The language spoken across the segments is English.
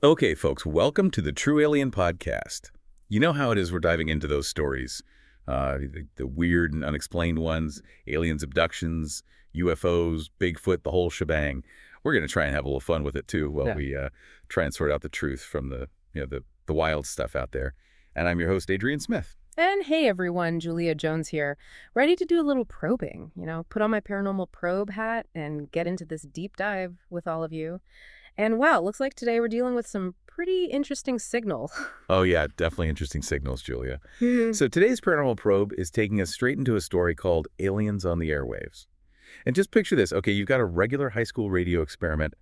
Okay, folks, welcome to the True Alien Podcast. You know how it is we're diving into those stories, the weird and unexplained ones, aliens, abductions, UFOs, Bigfoot, the whole shebang. We're going to try and have a little fun with it, too, while we try and sort out the truth from the wild stuff out there. And I'm your host, Adrian Smith. And hey everyone, Julia Jones here, ready to do a little probing, put on my paranormal probe hat and get into this deep dive with all of you. And wow, looks like today we're dealing with some pretty interesting signals. Oh, yeah, definitely interesting signals, Julia. So today's paranormal probe is taking us straight into a story called Aliens on the Airwaves. And just picture this. Okay, you've got a regular high school radio experiment,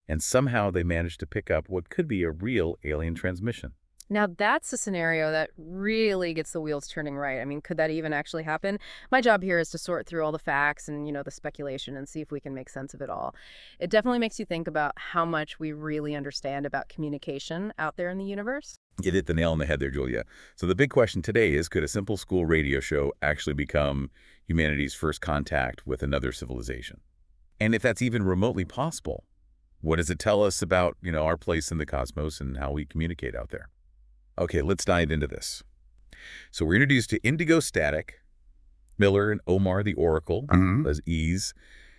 and somehow they managed to pick up what could be a real alien transmission. Now that's a scenario that really gets the wheels turning right. I mean, could that even actually happen? My job here is to sort through all the facts and, the speculation and see if we can make sense of it all. It definitely makes you think about how much we really understand about communication out there in the universe. You hit the nail on the head there, Julia. So the big question today is, could a simple school radio show actually become humanity's first contact with another civilization? And if that's even remotely possible, what does it tell us about, our place in the cosmos and how we communicate out there? Okay, let's dive into this. So we're introduced to Indigo Static, Miller and Omar the Oracle as Ease.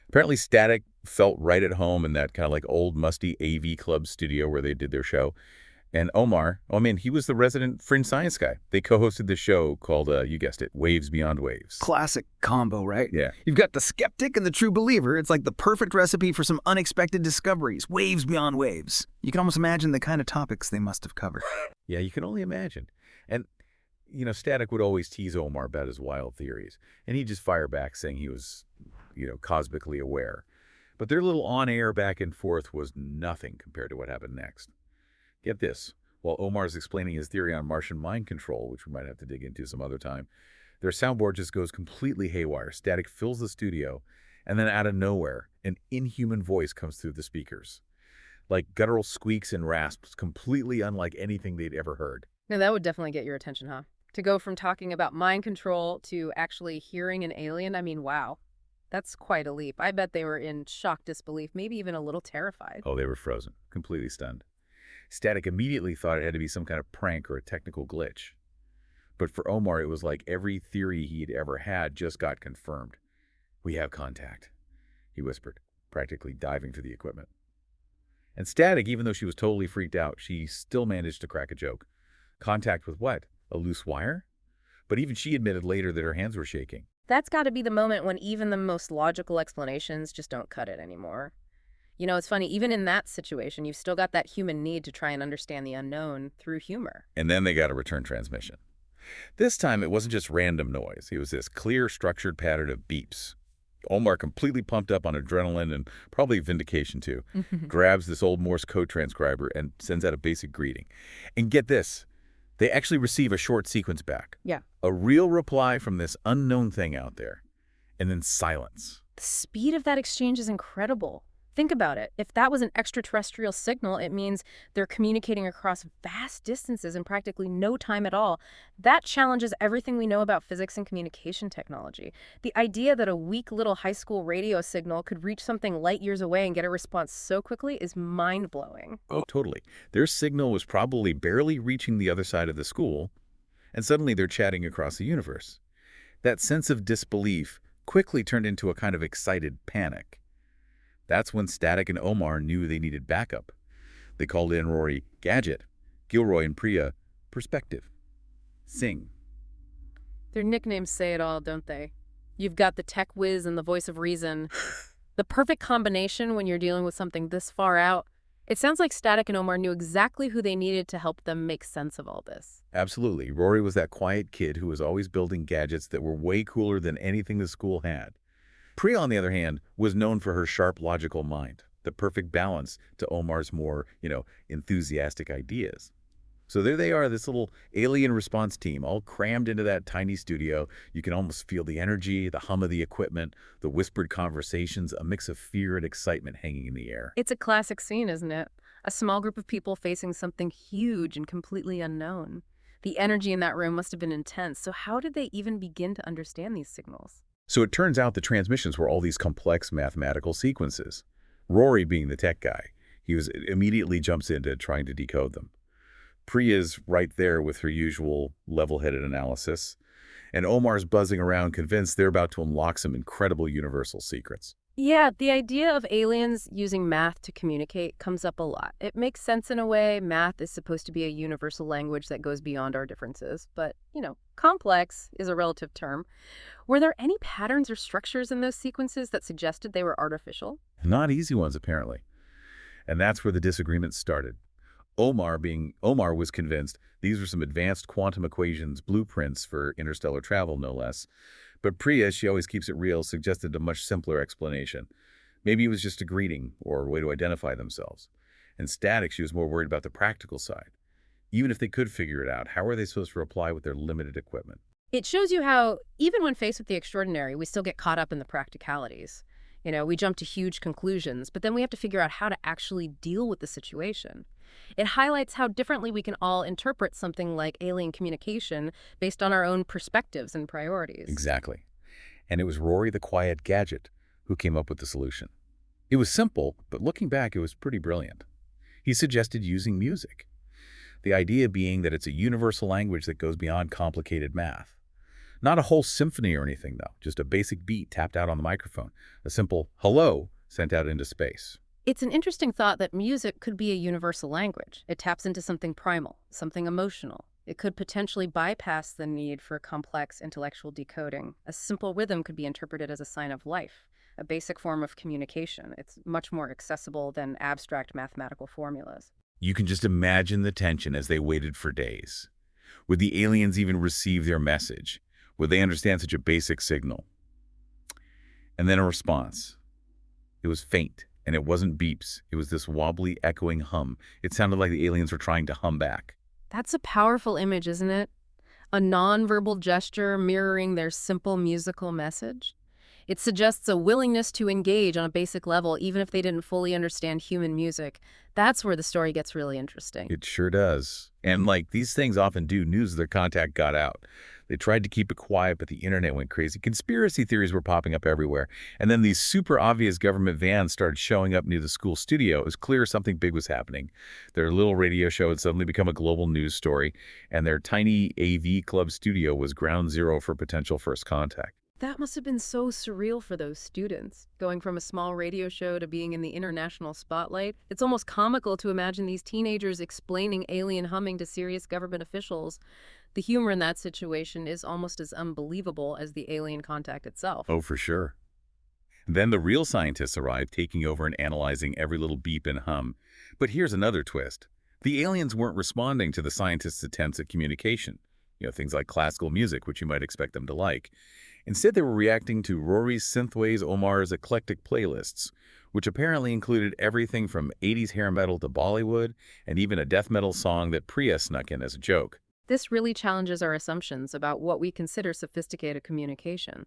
Apparently Static felt right at home in that kind of like old musty AV Club studio where they did their show. And Omar, he was the resident fringe science guy. They co-hosted the show called, you guessed it, Waves Beyond Waves. Classic combo, right? Yeah. You've got the skeptic and the true believer. It's like the perfect recipe for some unexpected discoveries. Waves beyond waves. You can almost imagine the kind of topics they must have covered. Yeah, you can only imagine. And, Static would always tease Omar about his wild theories. And he'd just fire back saying he was, cosmically aware. But their little on-air back and forth was nothing compared to what happened next. Get this. While Omar's explaining his theory on Martian mind control, which we might have to dig into some other time, their soundboard just goes completely haywire. Static fills the studio, and then out of nowhere, an inhuman voice comes through the speakers. Like guttural squeaks and rasps, completely unlike anything they'd ever heard. Now that would definitely get your attention, huh? To go from talking about mind control to actually hearing an alien, wow. That's quite a leap. I bet they were in shock disbelief, maybe even a little terrified. Oh, they were frozen, completely stunned. Static immediately thought it had to be some kind of prank or a technical glitch. But for Omar, it was like every theory he'd ever had just got confirmed. "We have contact," he whispered, practically diving for the equipment. And Static, even though she was totally freaked out, she still managed to crack a joke. Contact with what? A loose wire? But even she admitted later that her hands were shaking. That's got to be the moment when even the most logical explanations just don't cut it anymore. It's funny, even in that situation, you've still got that human need to try and understand the unknown through humor. And then they got a return transmission. This time, it wasn't just random noise. It was this clear, structured pattern of beeps. Omar, completely pumped up on adrenaline and probably vindication too, grabs this old Morse code transcriber and sends out a basic greeting. And get this, they actually receive a short sequence back. Yeah. A real reply from this unknown thing out there. And then silence. The speed of that exchange is incredible. Think about it. If that was an extraterrestrial signal, it means they're communicating across vast distances in practically no time at all. That challenges everything we know about physics and communication technology. The idea that a weak little high school radio signal could reach something light years away and get a response so quickly is mind-blowing. Oh, totally. Their signal was probably barely reaching the other side of the school, and suddenly they're chatting across the universe. That sense of disbelief quickly turned into a kind of excited panic. That's when Static and Omar knew they needed backup. They called in Rory Gadget, Gilroy and Priya Perspective, Sing. Their nicknames say it all, don't they? You've got the tech whiz and the voice of reason. The perfect combination when you're dealing with something this far out. It sounds like Static and Omar knew exactly who they needed to help them make sense of all this. Absolutely. Rory was that quiet kid who was always building gadgets that were way cooler than anything the school had. Priya, on the other hand, was known for her sharp, logical mind, the perfect balance to Omar's more, enthusiastic ideas. So there they are, this little alien response team, all crammed into that tiny studio. You can almost feel the energy, the hum of the equipment, the whispered conversations, a mix of fear and excitement hanging in the air. It's a classic scene, isn't it? A small group of people facing something huge and completely unknown. The energy in that room must have been intense. So how did they even begin to understand these signals? So it turns out the transmissions were all these complex mathematical sequences. Rory, being the tech guy, He immediately jumps into trying to decode them. Priya's right there with her usual level-headed analysis, and Omar's buzzing around convinced they're about to unlock some incredible universal secrets. Yeah, the idea of aliens using math to communicate comes up a lot. It makes sense in a way. Math is supposed to be a universal language that goes beyond our differences. But, complex is a relative term. Were there any patterns or structures in those sequences that suggested they were artificial? Not easy ones, apparently. And that's where the disagreement started. Omar was convinced these were some advanced quantum equations, blueprints for interstellar travel, no less. But Priya, she always keeps it real, suggested a much simpler explanation. Maybe it was just a greeting or a way to identify themselves. And Static, she was more worried about the practical side. Even if they could figure it out, how are they supposed to reply with their limited equipment? It shows you how, even when faced with the extraordinary, we still get caught up in the practicalities. We jump to huge conclusions, but then we have to figure out how to actually deal with the situation. It highlights how differently we can all interpret something like alien communication based on our own perspectives and priorities. Exactly. And it was Rory the Quiet Gadget who came up with the solution. It was simple, but looking back, it was pretty brilliant. He suggested using music. The idea being that it's a universal language that goes beyond complicated math. Not a whole symphony or anything, though, just a basic beat tapped out on the microphone, a simple hello sent out into space. It's an interesting thought that music could be a universal language. It taps into something primal, something emotional. It could potentially bypass the need for complex intellectual decoding. A simple rhythm could be interpreted as a sign of life, a basic form of communication. It's much more accessible than abstract mathematical formulas. You can just imagine the tension as they waited for days. Would the aliens even receive their message? Would they understand such a basic signal? And then a response. It was faint, and it wasn't beeps. It was this wobbly, echoing hum. It sounded like the aliens were trying to hum back. That's a powerful image, isn't it? A nonverbal gesture mirroring their simple musical message. It suggests a willingness to engage on a basic level, even if they didn't fully understand human music. That's where the story gets really interesting. It sure does. And like these things often do, news of their contact got out. They tried to keep it quiet, but the internet went crazy. Conspiracy theories were popping up everywhere. And then these super obvious government vans started showing up near the school studio. It was clear something big was happening. Their little radio show had suddenly become a global news story, and their tiny AV club studio was ground zero for potential first contact. That must have been so surreal for those students, going from a small radio show to being in the international spotlight. It's almost comical to imagine these teenagers explaining alien humming to serious government officials. The humor in that situation is almost as unbelievable as the alien contact itself. Oh, for sure. Then the real scientists arrived, taking over and analyzing every little beep and hum. But here's another twist. The aliens weren't responding to the scientists' attempts at communication. Things like classical music, which you might expect them to like. Instead, they were reacting to Rory's, Synthwave's, Omar's eclectic playlists, which apparently included everything from 80s hair metal to Bollywood, and even a death metal song that Priya snuck in as a joke. This really challenges our assumptions about what we consider sophisticated communication.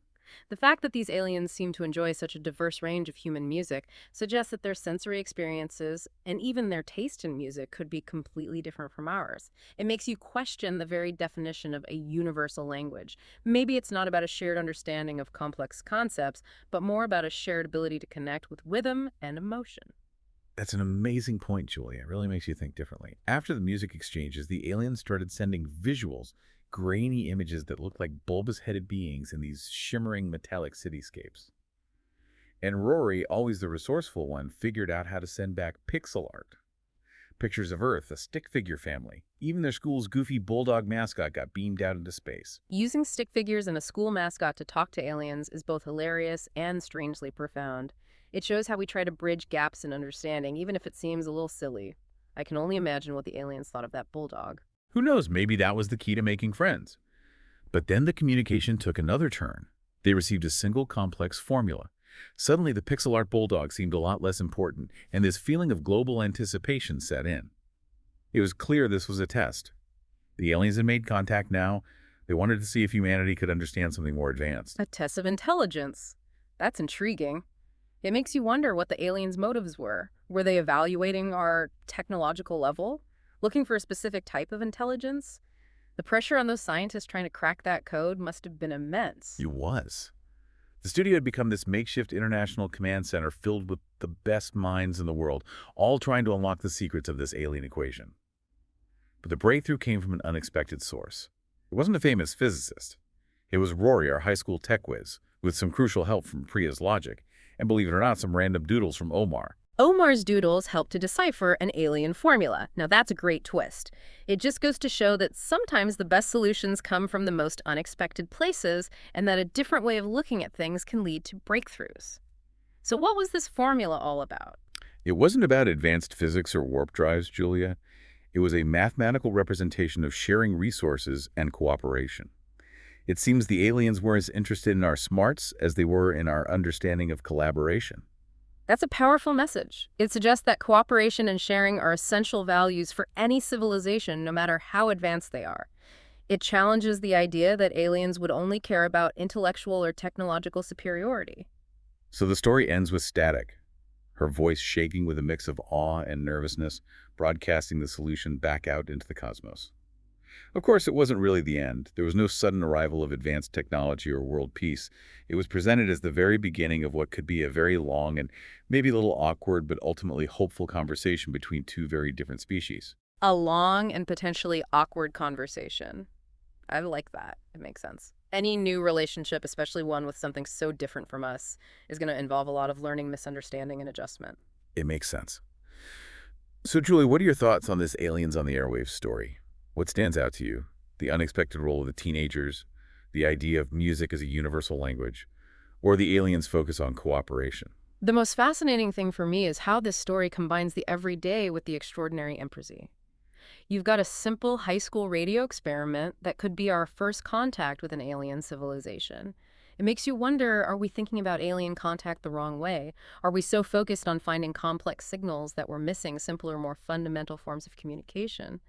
The fact that these aliens seem to enjoy such a diverse range of human music suggests that their sensory experiences and even their taste in music could be completely different from ours. It makes you question the very definition of a universal language. Maybe it's not about a shared understanding of complex concepts, but more about a shared ability to connect with rhythm and emotion. That's an amazing point, Julia. It really makes you think differently. After the music exchanges, the aliens started sending visuals, grainy images that looked like bulbous-headed beings in these shimmering metallic cityscapes. And Rory, always the resourceful one, figured out how to send back pixel art. Pictures of Earth, a stick figure family. Even their school's goofy bulldog mascot got beamed out into space. Using stick figures and a school mascot to talk to aliens is both hilarious and strangely profound. It shows how we try to bridge gaps in understanding, even if it seems a little silly. I can only imagine what the aliens thought of that bulldog. Who knows, maybe that was the key to making friends. But then the communication took another turn. They received a single complex formula. Suddenly, the pixel art bulldog seemed a lot less important, and this feeling of global anticipation set in. It was clear this was a test. The aliens had made contact now. They wanted to see if humanity could understand something more advanced. A test of intelligence. That's intriguing. It makes you wonder what the aliens' motives were. Were they evaluating our technological level? Looking for a specific type of intelligence? The pressure on those scientists trying to crack that code must have been immense. It was. The studio had become this makeshift international command center filled with the best minds in the world, all trying to unlock the secrets of this alien equation. But the breakthrough came from an unexpected source. It wasn't a famous physicist. It was Rory, our high school tech whiz, with some crucial help from Priya's logic, and believe it or not, some random doodles from Omar. Omar's doodles help to decipher an alien formula. Now that's a great twist. It just goes to show that sometimes the best solutions come from the most unexpected places, and that a different way of looking at things can lead to breakthroughs. So what was this formula all about? It wasn't about advanced physics or warp drives, Julia. It was a mathematical representation of sharing resources and cooperation. It seems the aliens were as interested in our smarts as they were in our understanding of collaboration. That's a powerful message. It suggests that cooperation and sharing are essential values for any civilization, no matter how advanced they are. It challenges the idea that aliens would only care about intellectual or technological superiority. So the story ends with Static, her voice shaking with a mix of awe and nervousness, broadcasting the solution back out into the cosmos. Of course, it wasn't really the end. There was no sudden arrival of advanced technology or world peace. It was presented as the very beginning of what could be a very long and maybe a little awkward but ultimately hopeful conversation between two very different species. A long and potentially awkward conversation. I like that. It makes sense. Any new relationship, especially one with something so different from us, is going to involve a lot of learning, misunderstanding, and adjustment. It makes sense. So, Julie, what are your thoughts on this Aliens on the Airwaves story? What stands out to you? The unexpected role of the teenagers, the idea of music as a universal language, or the aliens' focus on cooperation? The most fascinating thing for me is how this story combines the everyday with the extraordinary impresi. You've got a simple high school radio experiment that could be our first contact with an alien civilization. It makes you wonder, are we thinking about alien contact the wrong way? Are we so focused on finding complex signals that we're missing simpler, more fundamental forms of communication?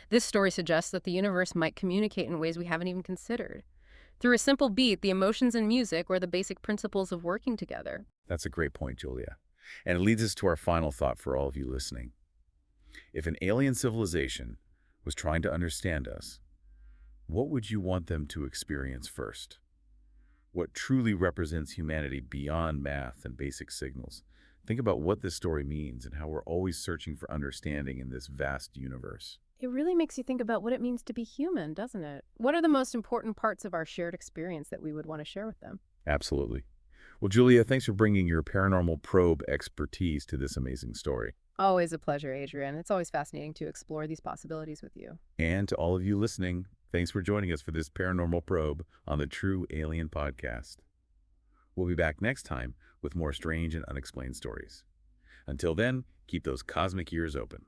This story suggests that the universe might communicate in ways we haven't even considered. Through a simple beat, the emotions in music, or the basic principles of working together. That's a great point, Julia. And it leads us to our final thought for all of you listening. If an alien civilization was trying to understand us, what would you want them to experience first? What truly represents humanity beyond math and basic signals? Think about what this story means and how we're always searching for understanding in this vast universe. It really makes you think about what it means to be human, doesn't it? What are the most important parts of our shared experience that we would want to share with them? Absolutely. Well, Julia, thanks for bringing your paranormal probe expertise to this amazing story. Always a pleasure, Adrian. It's always fascinating to explore these possibilities with you. And to all of you listening, thanks for joining us for this paranormal probe on the True Alien Podcast. We'll be back next time with more strange and unexplained stories. Until then, keep those cosmic ears open.